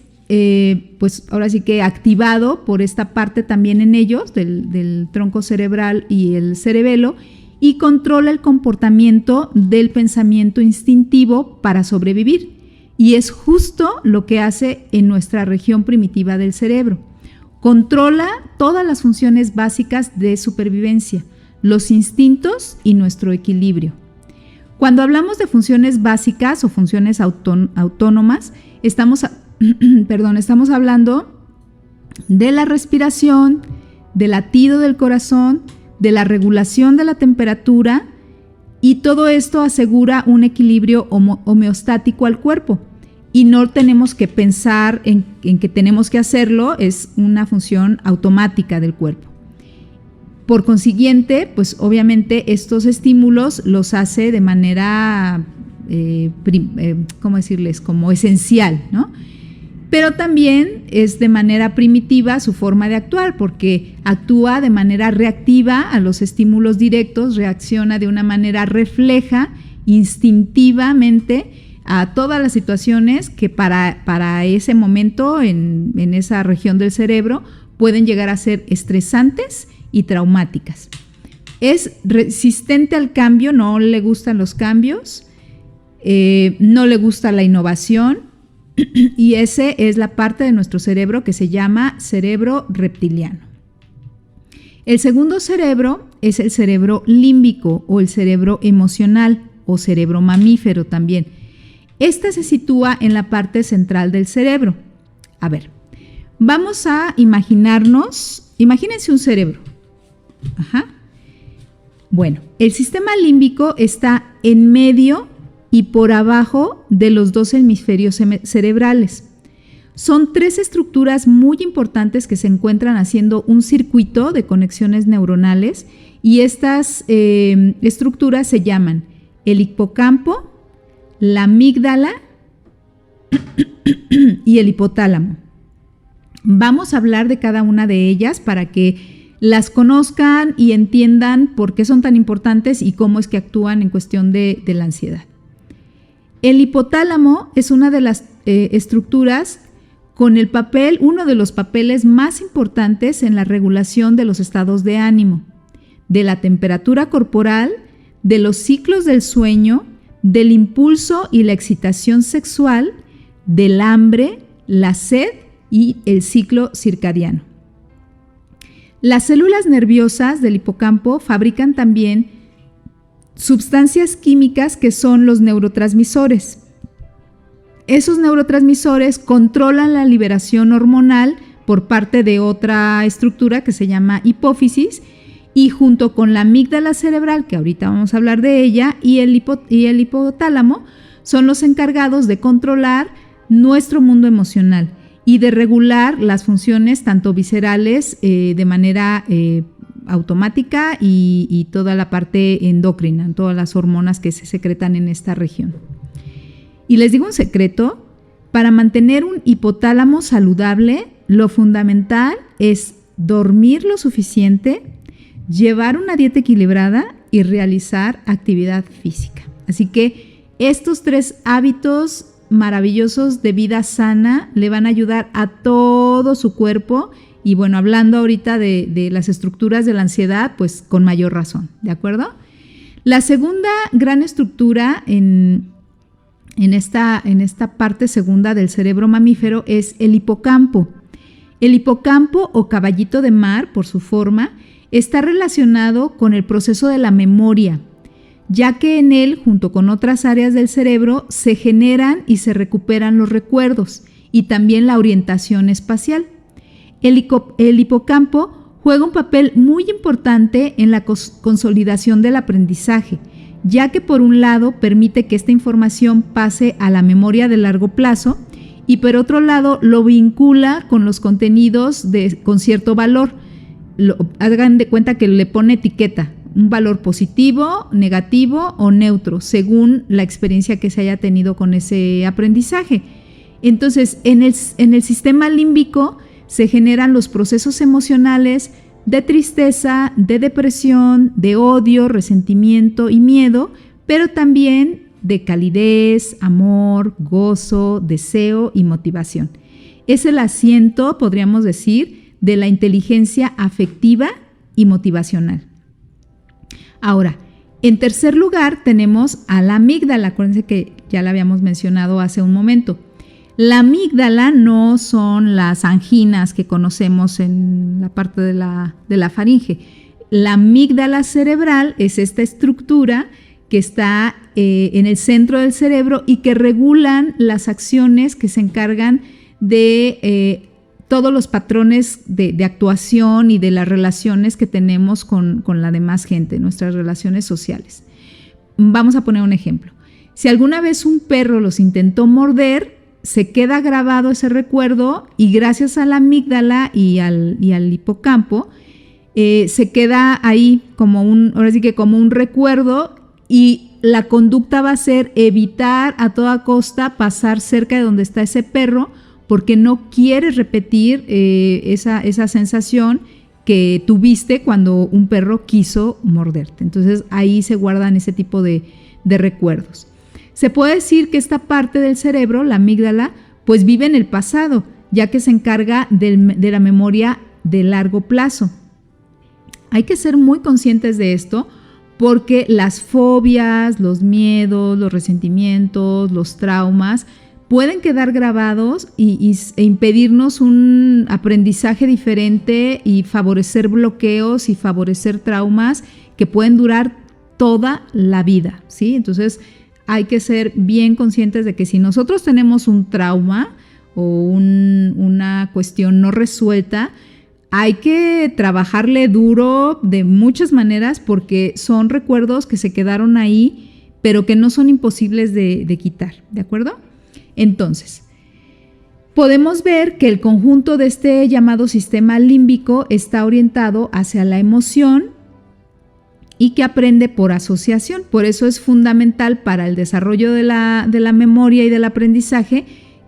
pues ahora sí que activado por esta parte también en ellos, del tronco cerebral y el cerebelo, y controla el comportamiento del pensamiento instintivo para sobrevivir. Y es justo lo que hace en nuestra región primitiva del cerebro. Controla todas las funciones básicas de supervivencia, los instintos y nuestro equilibrio. Cuando hablamos de funciones básicas o funciones autónomas, estamos hablando de la respiración, del latido del corazón, de la regulación de la temperatura, y todo esto asegura un equilibrio homeostático al cuerpo. Y no tenemos que pensar en que tenemos que hacerlo, es una función automática del cuerpo. Por consiguiente, pues obviamente estos estímulos los hace de manera, ¿cómo decirles? Como esencial, ¿no? Pero también es de manera primitiva su forma de actuar, porque actúa de manera reactiva a los estímulos directos, reacciona de una manera refleja, instintivamente, a todas las situaciones que para ese momento en esa región del cerebro pueden llegar a ser estresantes y traumáticas. Es resistente al cambio, no le gustan los cambios, no le gusta la innovación, y esa es la parte de nuestro cerebro que se llama cerebro reptiliano. El segundo cerebro es el cerebro límbico o el cerebro emocional o cerebro mamífero también. Este se sitúa en la parte central del cerebro. A ver, vamos a imagínense un cerebro. Ajá. Bueno, el sistema límbico está en medio y por abajo de los dos hemisferios cerebrales. Son tres estructuras muy importantes que se encuentran haciendo un circuito de conexiones neuronales, y estas estructuras se llaman el hipocampo, la amígdala y el hipotálamo. Vamos a hablar de cada una de ellas para que las conozcan y entiendan por qué son tan importantes y cómo es que actúan en cuestión de la ansiedad. El hipotálamo es una de las estructuras con uno de los papeles más importantes en la regulación de los estados de ánimo, de la temperatura corporal, de los ciclos del sueño, del impulso y la excitación sexual, del hambre, la sed y el ciclo circadiano. Las células nerviosas del hipocampo fabrican también sustancias químicas que son los neurotransmisores. Esos neurotransmisores controlan la liberación hormonal por parte de otra estructura que se llama hipófisis, y junto con la amígdala cerebral, que ahorita vamos a hablar de ella, y el hipotálamo, son los encargados de controlar nuestro mundo emocional y de regular las funciones tanto viscerales de manera automática y toda la parte endocrina, todas las hormonas que se secretan en esta región. Y les digo un secreto: para mantener un hipotálamo saludable, lo fundamental es dormir lo suficiente, llevar una dieta equilibrada y realizar actividad física. Así que estos tres hábitos maravillosos de vida sana le van a ayudar a todo su cuerpo. Y bueno, hablando ahorita de las estructuras de la ansiedad, pues con mayor razón, ¿de acuerdo? La segunda gran estructura en esta parte segunda del cerebro mamífero es el hipocampo. El hipocampo, o caballito de mar por su forma, está relacionado con el proceso de la memoria, ya que en él, junto con otras áreas del cerebro, se generan y se recuperan los recuerdos y también la orientación espacial. El hipocampo juega un papel muy importante en la consolidación del aprendizaje, ya que por un lado permite que esta información pase a la memoria de largo plazo y por otro lado lo vincula con los contenidos con cierto valor. Hagan de cuenta que le pone etiqueta, un valor positivo, negativo o neutro, según la experiencia que se haya tenido con ese aprendizaje. Entonces, en el sistema límbico se generan los procesos emocionales de tristeza, de depresión, de odio, resentimiento y miedo, pero también de calidez, amor, gozo, deseo y motivación. Es el asiento, podríamos decir, de la inteligencia afectiva y motivacional. Ahora, en tercer lugar tenemos a la amígdala. Acuérdense que ya la habíamos mencionado hace un momento. La amígdala no son las anginas que conocemos en la parte de la faringe. La amígdala cerebral es esta estructura que está en el centro del cerebro y que regulan las acciones que se encargan de todos los patrones de actuación y de las relaciones que tenemos con la demás gente, nuestras relaciones sociales. Vamos a poner un ejemplo. Si alguna vez un perro los intentó morder, se queda grabado ese recuerdo y gracias a la amígdala y al hipocampo se queda ahí como un recuerdo, y la conducta va a ser evitar a toda costa pasar cerca de donde está ese perro, porque no quieres repetir esa sensación que tuviste cuando un perro quiso morderte. Entonces ahí se guardan ese tipo de recuerdos. Se puede decir que esta parte del cerebro, la amígdala, pues vive en el pasado, ya que se encarga de la memoria de largo plazo. Hay que ser muy conscientes de esto porque las fobias, los miedos, los resentimientos, los traumas pueden quedar grabados e impedirnos un aprendizaje diferente y favorecer bloqueos y favorecer traumas que pueden durar toda la vida, ¿sí? Entonces hay que ser bien conscientes de que si nosotros tenemos un trauma o una cuestión no resuelta, hay que trabajarle duro de muchas maneras porque son recuerdos que se quedaron ahí, pero que no son imposibles de quitar, ¿de acuerdo? Entonces, podemos ver que el conjunto de este llamado sistema límbico está orientado hacia la emoción y que aprende por asociación. Por eso es fundamental para el desarrollo de la memoria y del aprendizaje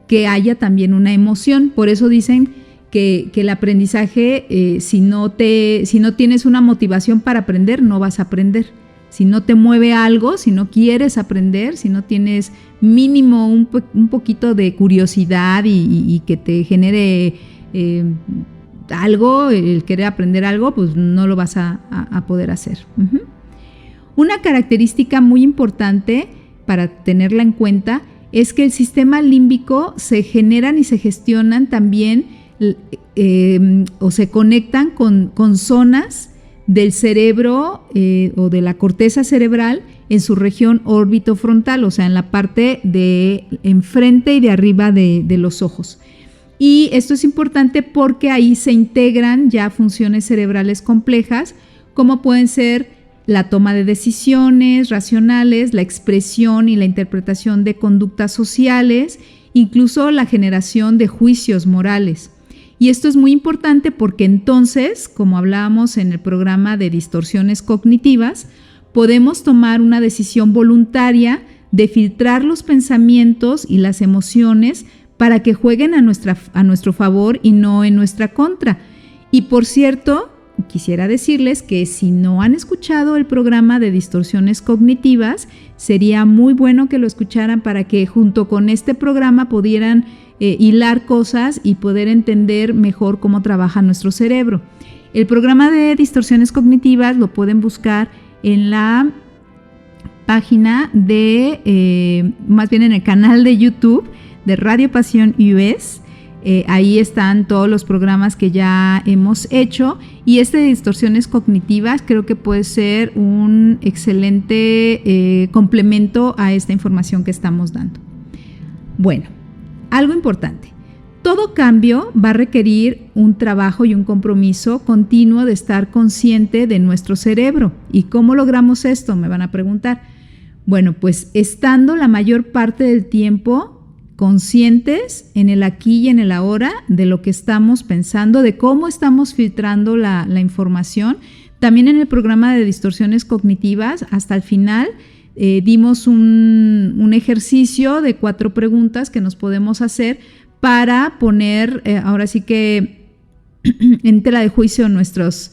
que haya también una emoción. Por eso dicen que el aprendizaje, si no tienes una motivación para aprender, no vas a aprender. Si no te mueve algo, si no quieres aprender, si no tienes mínimo un poquito de curiosidad y que te genere algo, el querer aprender algo, pues no lo vas a poder hacer. Uh-huh. Una característica muy importante para tenerla en cuenta es que el sistema límbico se generan y se gestionan también o se conectan con zonas del cerebro o de la corteza cerebral en su región órbito-frontal, o sea, en la parte de enfrente y de arriba de los ojos. Y esto es importante porque ahí se integran ya funciones cerebrales complejas, como pueden ser la toma de decisiones racionales, la expresión y la interpretación de conductas sociales, incluso la generación de juicios morales. Y esto es muy importante porque entonces, como hablábamos en el programa de distorsiones cognitivas, podemos tomar una decisión voluntaria de filtrar los pensamientos y las emociones para que jueguen a nuestro favor y no en nuestra contra. Y por cierto, quisiera decirles que si no han escuchado el programa de distorsiones cognitivas, sería muy bueno que lo escucharan para que junto con este programa pudieran hilar cosas y poder entender mejor cómo trabaja nuestro cerebro. El programa de distorsiones cognitivas lo pueden buscar en la página más bien en el canal de YouTube de Radio Pasión US. Ahí están todos los programas que ya hemos hecho y este de distorsiones cognitivas creo que puede ser un excelente complemento a esta información que estamos dando. Bueno, algo importante. Todo cambio va a requerir un trabajo y un compromiso continuo de estar consciente de nuestro cerebro. ¿Y cómo logramos esto? Me van a preguntar. Bueno, pues estando la mayor parte del tiempo conscientes en el aquí y en el ahora de lo que estamos pensando, de cómo estamos filtrando la información. También en el programa de distorsiones cognitivas, hasta el final, dimos un ejercicio de 4 preguntas que nos podemos hacer para poner, ahora sí que en tela de juicio nuestras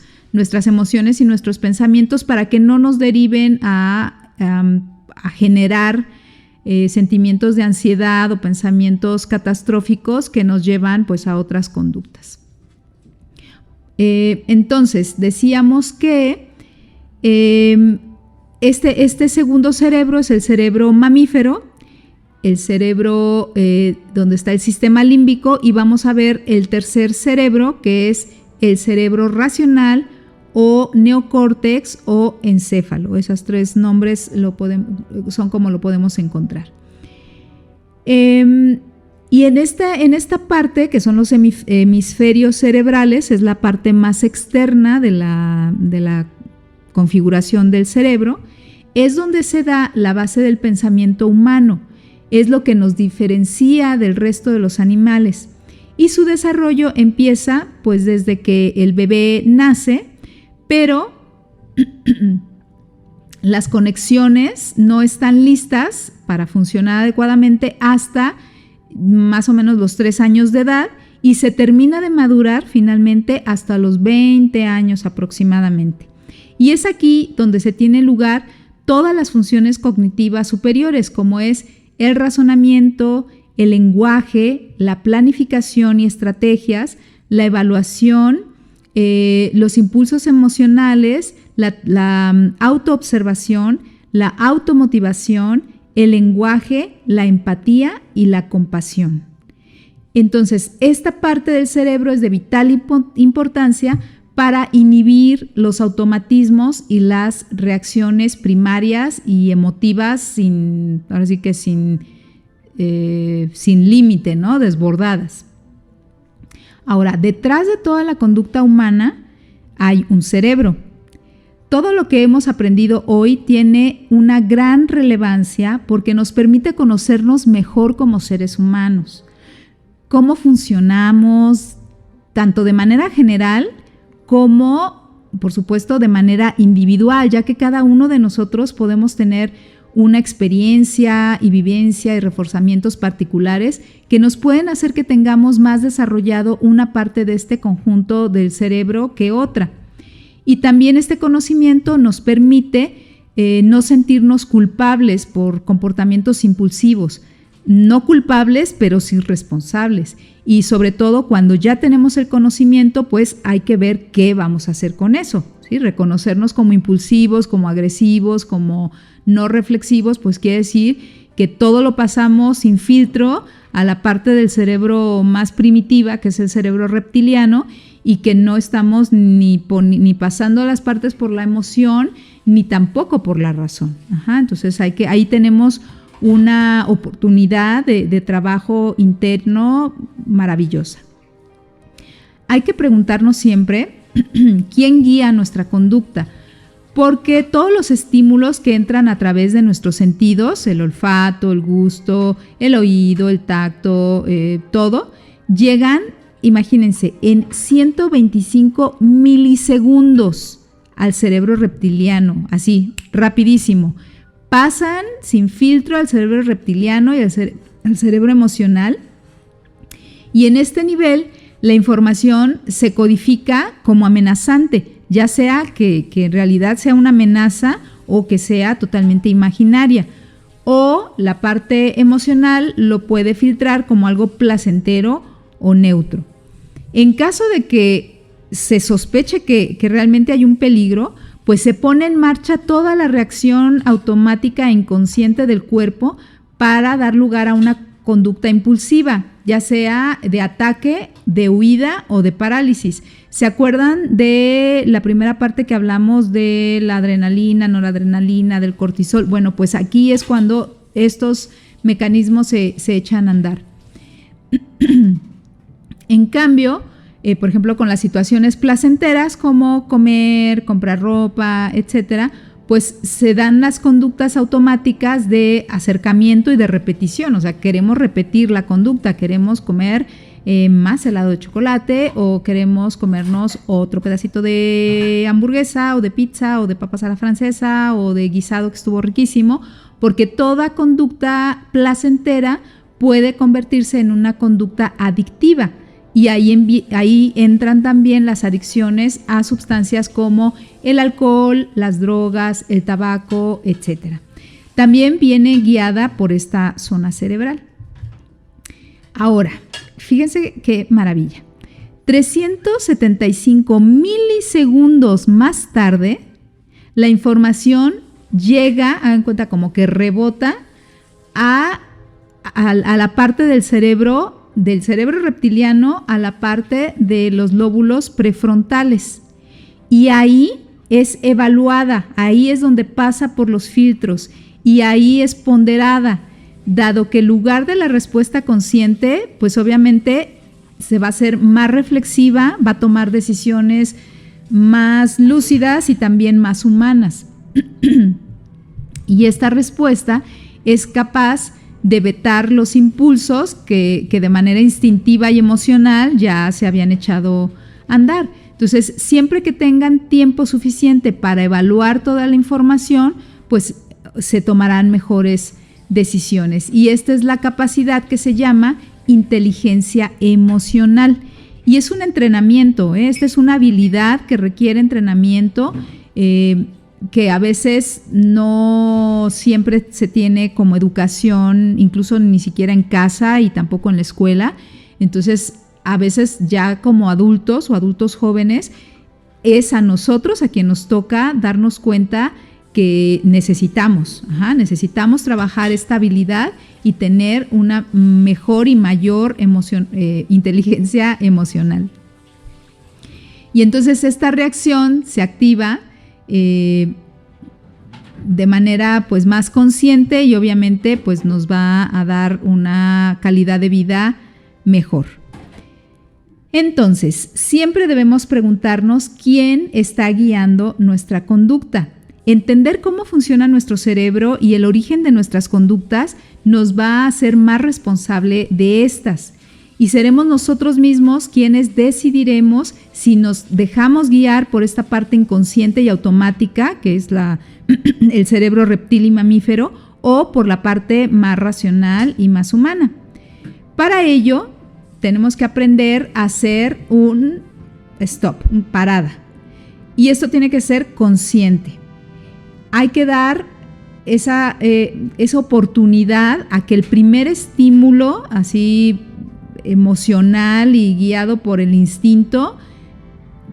emociones y nuestros pensamientos para que no nos deriven a generar sentimientos de ansiedad o pensamientos catastróficos que nos llevan pues a otras conductas. Entonces, decíamos que este segundo cerebro es el cerebro mamífero, el cerebro donde está el sistema límbico, y vamos a ver el tercer cerebro, que es el cerebro racional o neocórtex o encéfalo. Esos 3 nombres son como lo podemos encontrar. Y en esta parte, que son los hemisferios cerebrales, es la parte más externa de la configuración del cerebro, es donde se da la base del pensamiento humano, es lo que nos diferencia del resto de los animales. Y su desarrollo empieza pues desde que el bebé nace, pero las conexiones no están listas para funcionar adecuadamente hasta más o menos los 3 años de edad y se termina de madurar finalmente hasta los 20 años aproximadamente. Y es aquí donde se tiene lugar todas las funciones cognitivas superiores, como es el razonamiento, el lenguaje, la planificación y estrategias, la evaluación, los impulsos emocionales, la autoobservación, la automotivación, el lenguaje, la empatía y la compasión. Entonces, esta parte del cerebro es de vital importancia para inhibir los automatismos y las reacciones primarias y emotivas sin límite, ¿no? Desbordadas. Ahora, detrás de toda la conducta humana hay un cerebro. Todo lo que hemos aprendido hoy tiene una gran relevancia porque nos permite conocernos mejor como seres humanos, cómo funcionamos, tanto de manera general como, por supuesto, de manera individual, ya que cada uno de nosotros podemos tener una experiencia y vivencia y reforzamientos particulares que nos pueden hacer que tengamos más desarrollado una parte de este conjunto del cerebro que otra. Y también este conocimiento nos permite no sentirnos culpables por comportamientos impulsivos, no culpables, pero sí responsables. Y sobre todo, cuando ya tenemos el conocimiento, pues hay que ver qué vamos a hacer con eso, ¿sí? Reconocernos como impulsivos, como agresivos, como no reflexivos, pues quiere decir que todo lo pasamos sin filtro a la parte del cerebro más primitiva, que es el cerebro reptiliano, y que no estamos ni pasando las partes por la emoción, ni tampoco por la razón. Entonces ahí tenemos una oportunidad de trabajo interno maravillosa. Hay que preguntarnos siempre quién guía nuestra conducta, porque todos los estímulos que entran a través de nuestros sentidos, el olfato, el gusto, el oído, el tacto, todo, llegan, imagínense, en 125 milisegundos al cerebro reptiliano, así, rapidísimo. Pasan sin filtro al cerebro reptiliano y al cerebro emocional. Y en este nivel, la información se codifica como amenazante, ya sea que en realidad sea una amenaza o que sea totalmente imaginaria. O la parte emocional lo puede filtrar como algo placentero o neutro. En caso de que se sospeche que realmente hay un peligro, pues se pone en marcha toda la reacción automática e inconsciente del cuerpo para dar lugar a una conducta impulsiva, ya sea de ataque, de huida o de parálisis. ¿Se acuerdan de la primera parte que hablamos de la adrenalina, noradrenalina, del cortisol? Bueno, pues aquí es cuando estos mecanismos se echan a andar. En cambio, por ejemplo, con las situaciones placenteras como comer, comprar ropa, etcétera, pues se dan las conductas automáticas de acercamiento y de repetición. O sea, queremos repetir la conducta, queremos comer más helado de chocolate o queremos comernos otro pedacito de hamburguesa o de pizza o de papas a la francesa o de guisado que estuvo riquísimo, porque toda conducta placentera puede convertirse en una conducta adictiva. Y ahí entran también las adicciones a sustancias como el alcohol, las drogas, el tabaco, etc. También viene guiada por esta zona cerebral. Ahora, fíjense qué maravilla. 375 milisegundos más tarde, la información llega, hagan cuenta, como que rebota a la parte del cerebro reptiliano, a la parte de los lóbulos prefrontales. Y ahí es evaluada, ahí es donde pasa por los filtros y ahí es ponderada, dado que el lugar de la respuesta consciente, pues obviamente se va a hacer más reflexiva, va a tomar decisiones más lúcidas y también más humanas. Y esta respuesta es capaz de vetar los impulsos que de manera instintiva y emocional ya se habían echado a andar. Entonces, siempre que tengan tiempo suficiente para evaluar toda la información, pues se tomarán mejores decisiones. Y esta es la capacidad que se llama inteligencia emocional. Y es un entrenamiento, esta es una habilidad que requiere entrenamiento, que a veces no siempre se tiene como educación, incluso ni siquiera en casa y tampoco en la escuela. Entonces a veces ya como adultos o adultos jóvenes, es a nosotros a quien nos toca darnos cuenta que necesitamos trabajar esta habilidad y tener una mejor y mayor inteligencia emocional. Y entonces esta reacción se activa de manera pues más consciente y obviamente pues nos va a dar una calidad de vida mejor. Entonces, siempre debemos preguntarnos quién está guiando nuestra conducta. Entender cómo funciona nuestro cerebro y el origen de nuestras conductas nos va a hacer más responsable de estas. Y seremos nosotros mismos quienes decidiremos si nos dejamos guiar por esta parte inconsciente y automática, que es el cerebro reptil y mamífero, o por la parte más racional y más humana. Para ello, tenemos que aprender a hacer un stop, una parada. Y esto tiene que ser consciente. Hay que dar esa oportunidad a que el primer estímulo, así emocional y guiado por el instinto,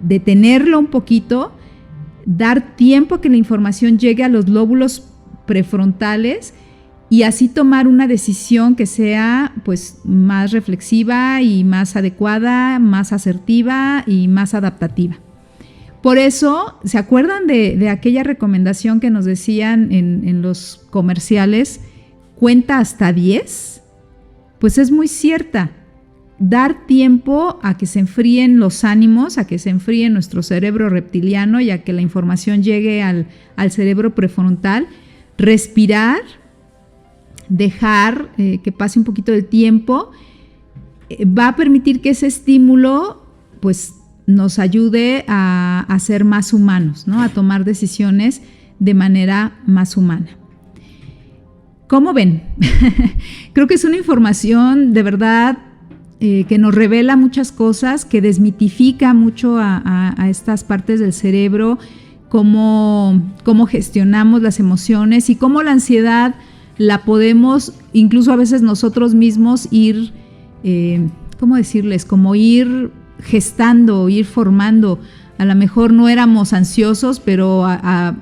detenerlo un poquito, dar tiempo a que la información llegue a los lóbulos prefrontales y así tomar una decisión que sea pues más reflexiva y más adecuada, más asertiva y más adaptativa. Por eso, ¿se acuerdan de aquella recomendación que nos decían en los comerciales? ¿Cuenta hasta 10? Pues es muy cierta. Dar tiempo a que se enfríen los ánimos, a que se enfríe nuestro cerebro reptiliano y a que la información llegue al cerebro prefrontal. Respirar, dejar que pase un poquito del tiempo, va a permitir que ese estímulo pues nos ayude a ser más humanos, ¿no? A tomar decisiones de manera más humana. ¿Cómo ven? Creo que es una información de verdad que nos revela muchas cosas, que desmitifica mucho a estas partes del cerebro, cómo gestionamos las emociones y cómo la ansiedad la podemos incluso a veces nosotros mismos ir, ¿cómo decirles? Como ir gestando, ir formando. A lo mejor no éramos ansiosos, pero a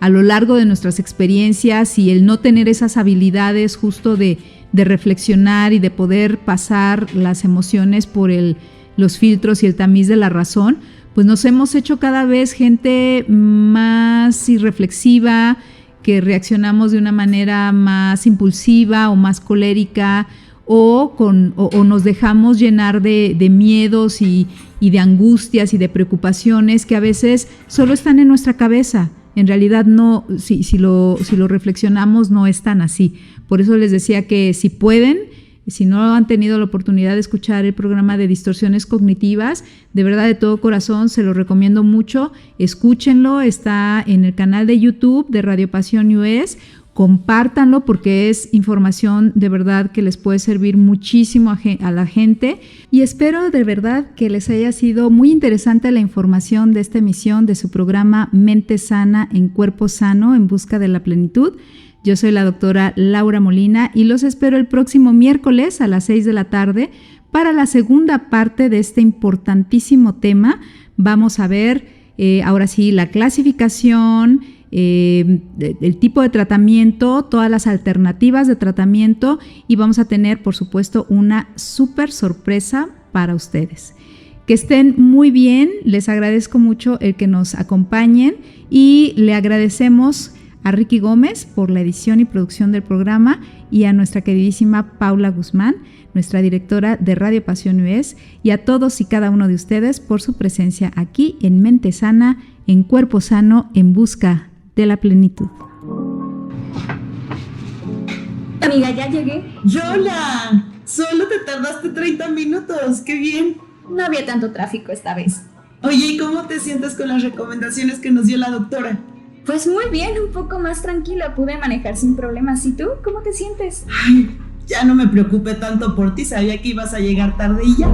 lo largo de nuestras experiencias y el no tener esas habilidades justo de reflexionar y de poder pasar las emociones por los filtros y el tamiz de la razón, pues nos hemos hecho cada vez gente más irreflexiva, que reaccionamos de una manera más impulsiva o más colérica, o nos dejamos llenar de miedos y de angustias y de preocupaciones que a veces solo están en nuestra cabeza. En realidad no, si lo reflexionamos no es tan así. Por eso les decía que si pueden, si no han tenido la oportunidad de escuchar el programa de Distorsiones Cognitivas, de verdad de todo corazón se lo recomiendo mucho. Escúchenlo, está en el canal de YouTube de Radio Pasión US. Compártanlo porque es información de verdad que les puede servir muchísimo a la gente, y espero de verdad que les haya sido muy interesante la información de esta emisión de su programa Mente Sana en Cuerpo Sano en Busca de la Plenitud. Yo soy la doctora Laura Molina y los espero el próximo miércoles a las 6 de la tarde para la segunda parte de este importantísimo tema. Vamos a ver ahora sí la clasificación, el tipo de tratamiento, todas las alternativas de tratamiento, y vamos a tener por supuesto una súper sorpresa para ustedes. Que estén muy bien, les agradezco mucho el que nos acompañen y le agradecemos a Ricky Gómez por la edición y producción del programa y a nuestra queridísima Paula Guzmán, nuestra directora de Radio Pasión US, y a todos y cada uno de ustedes por su presencia aquí en Mente Sana, en Cuerpo Sano, en Busca de la Plenitud. Amiga, ya llegué. ¡Yola! Solo te tardaste 30 minutos, ¡qué bien! No había tanto tráfico esta vez. Oye, ¿y cómo te sientes con las recomendaciones que nos dio la doctora? Pues muy bien, un poco más tranquila, pude manejar sin problemas. ¿Y tú? ¿Cómo te sientes? Ay, ya no me preocupé tanto por ti, sabía que ibas a llegar tarde y ya.